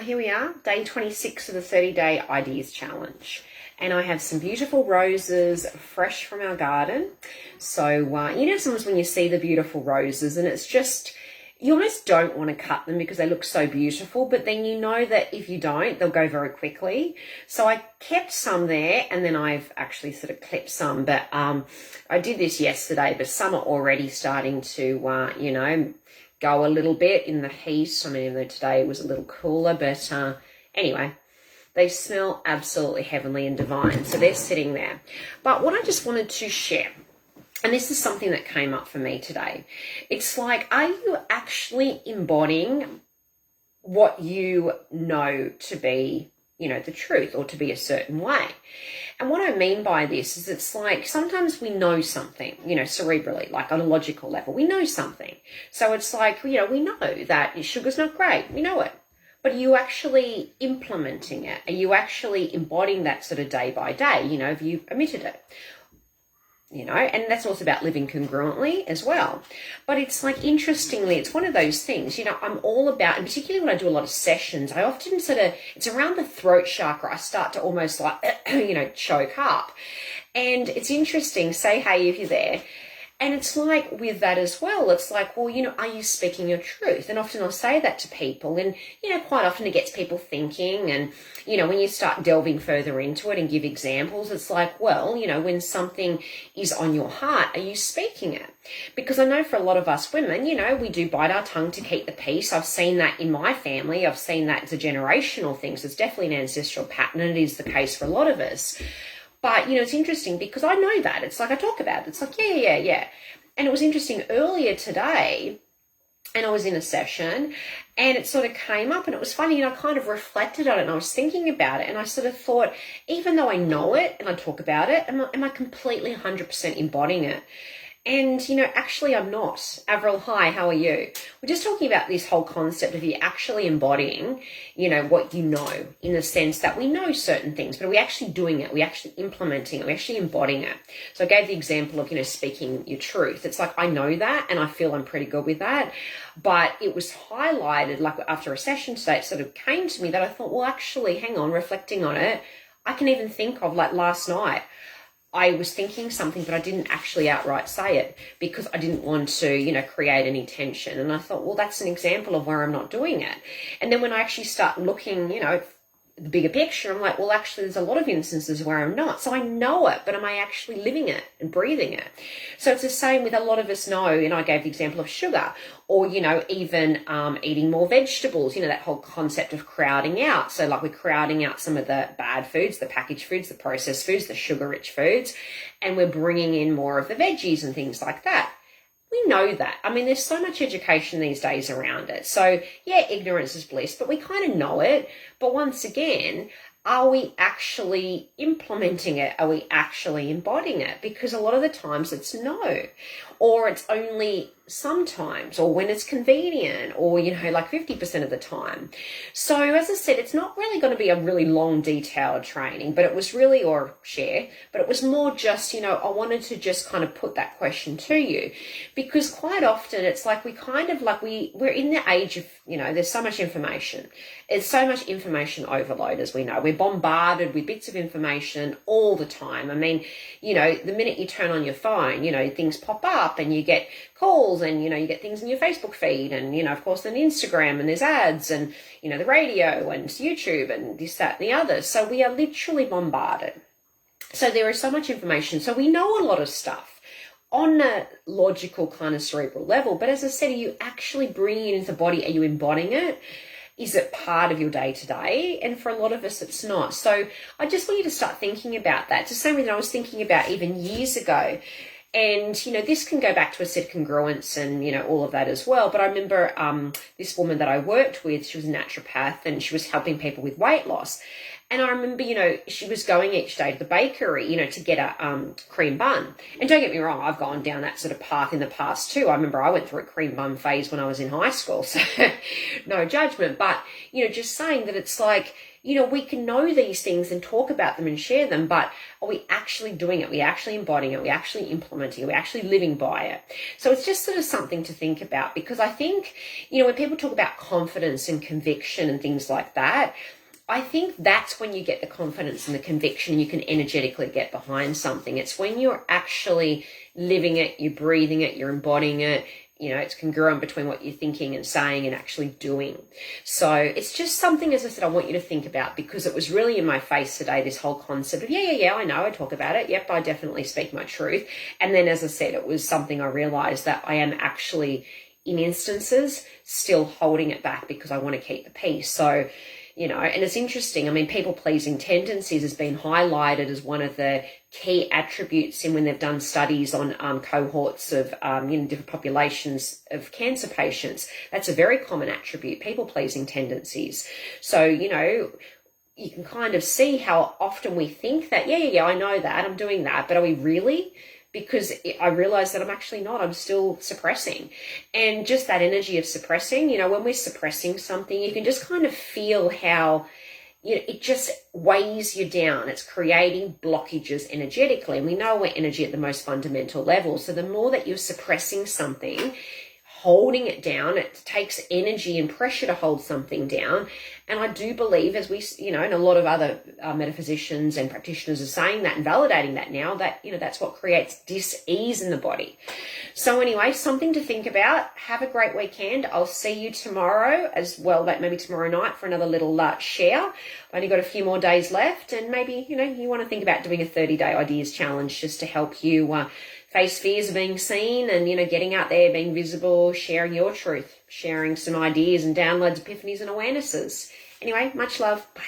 Here we are, day 26 of the 30-day ideas challenge. And I have some beautiful roses fresh from our garden. So, you know, sometimes when you see the beautiful roses and it's just, you almost don't want to cut them because they look so beautiful, but then you know that if you don't, they'll go very quickly. So I kept some there, and then I've actually sort of clipped some, but I did this yesterday, but some are already starting to, you know, go a little bit in the heat. I mean, even though today was a little cooler, but anyway, they smell absolutely heavenly and divine. So they're sitting there. But what I just wanted to share, and this is something that came up for me today. It's like, are you actually embodying what you know to be, you know, the truth or to be a certain way? And what I mean by this is it's like sometimes we know something, you know, cerebrally, like on a logical level, we know something. So it's like, you know, we know that sugar's not great. We know it. But are you actually implementing it? Are you actually embodying that sort of day by day? You know, have you omitted it? You know, and that's also about living congruently as well. But it's like, interestingly, it's one of those things, you know, I'm all about, and particularly when I do a lot of sessions, I often sort of, it's around the throat chakra, I start to almost like, you know, choke up. And it's interesting, say hey if you're there. And it's like with that as well, it's like, well, you know, are you speaking your truth? And often I'll say that to people, and, you know, quite often it gets people thinking. And, you know, when you start delving further into it and give examples, it's like, well, you know, when something is on your heart, are you speaking it? Because I know for a lot of us women, you know, we do bite our tongue to keep the peace. I've seen that in my family. I've seen that as a generational thing. So it's definitely an ancestral pattern, and it is the case for a lot of us. But, you know, it's interesting because I know that. It's like I talk about it. It's like, yeah. And it was interesting earlier today, and I was in a session, and it sort of came up, and it was funny, and I kind of reflected on it, and I was thinking about it, and I sort of thought, even though I know it and I talk about it, am I completely 100% embodying it? And, you know, actually I'm not. Avril, hi, how are you? We're just talking about this whole concept of you actually embodying, you know, what you know, in the sense that we know certain things, but are we actually doing it? Are we actually implementing it? Are we actually embodying it? So I gave the example of, you know, speaking your truth. It's like, I know that, and I feel I'm pretty good with that. But it was highlighted, like after a session today, it sort of came to me that I thought, well, actually, hang on, reflecting on it, I can even think of, like, last night, I was thinking something, but I didn't actually outright say it because I didn't want to, you know, create any tension. And I thought, well, that's an example of where I'm not doing it. And then when I actually start looking, you know, the bigger picture, I'm like, well, actually, there's a lot of instances where I'm not. So I know it, but am I actually living it and breathing it? So it's the same with a lot of us know, and I gave the example of sugar, or, you know, even eating more vegetables, you know, that whole concept of crowding out. So like we're crowding out some of the bad foods, the packaged foods, the processed foods, the sugar-rich foods, and we're bringing in more of the veggies and things like that. We know that. I mean, there's so much education these days around it. So, yeah, ignorance is bliss, but we kind of know it. But once again, are we actually implementing it? Are we actually embodying it? Because a lot of the times it's no, or it's only sometimes, or when it's convenient, or, you know, like 50% of the time. So as I said, it's not really going to be a really long, detailed training, but it was really, or share, but it was more just, you know, I wanted to just kind of put that question to you, because quite often it's like we kind of like we're in the age of, you know, there's so much information. It's so much information overload, as we know. We're bombarded with bits of information all the time. I mean, you know, the minute you turn on your phone, you know, things pop up and you get calls, and, you know, you get things in your Facebook feed, and, you know, of course, then Instagram, and there's ads, and, you know, the radio and YouTube and this, that, and the other. So we are literally bombarded. So there is so much information. So we know a lot of stuff on a logical kind of cerebral level. But as I said, are you actually bringing it into the body? Are you embodying it? Is it part of your day-to-day? And for a lot of us, it's not. So I just want you to start thinking about that. It's the same thing I was thinking about even years ago. And, you know, this can go back to, I said, congruence and, you know, all of that as well. But I remember this woman that I worked with, she was a naturopath, and she was helping people with weight loss. And I remember, you know, she was going each day to the bakery, you know, to get a cream bun. And don't get me wrong, I've gone down that sort of path in the past too. I remember I went through a cream bun phase when I was in high school, so no judgment. But, you know, just saying that it's like, we can know these things and talk about them and share them, but are we actually doing it? Are we actually embodying it? Are we actually implementing it? Are we actually living by it? So it's just sort of something to think about, because I think, when people talk about confidence and conviction and things like that, I think that's when you get the confidence and the conviction, you can energetically get behind something. It's when you're actually living it, you're breathing it, you're embodying it. It's congruent between what you're thinking and saying and actually doing. So it's just something, as I said, I want you to think about, because it was really in my face today, this whole concept of, yeah, I know, I talk about it. Yep, I definitely speak my truth. And then, as I said, it was something I realized that I am actually, in instances, still holding it back because I want to keep the peace. So, and it's interesting. I mean, people-pleasing tendencies has been highlighted as one of the key attributes in when they've done studies on cohorts of, different populations of cancer patients. That's a very common attribute, people-pleasing tendencies. So, you can kind of see how often we think that, yeah, I know that, I'm doing that, but are we really? Because I realize that I'm actually not, I'm still suppressing. And just that energy of suppressing, when we're suppressing something, you can just kind of feel how, it just weighs you down. It's creating blockages energetically. And we know we're energy at the most fundamental level. So the more that you're suppressing something, holding it down, it takes energy and pressure to hold something down. And I do believe, as we, and a lot of other metaphysicians and practitioners are saying that and validating that now, that, that's what creates dis-ease in the body. So anyway, something to think about. Have a great weekend. I'll see you tomorrow as well, like maybe tomorrow night, for another little share. I've only got a few more days left, and maybe, you want to think about doing a 30-day ideas challenge just to help you face fears of being seen and, getting out there, being visible, sharing your truth, sharing some ideas and downloads, epiphanies and awarenesses. Anyway, much love. Bye.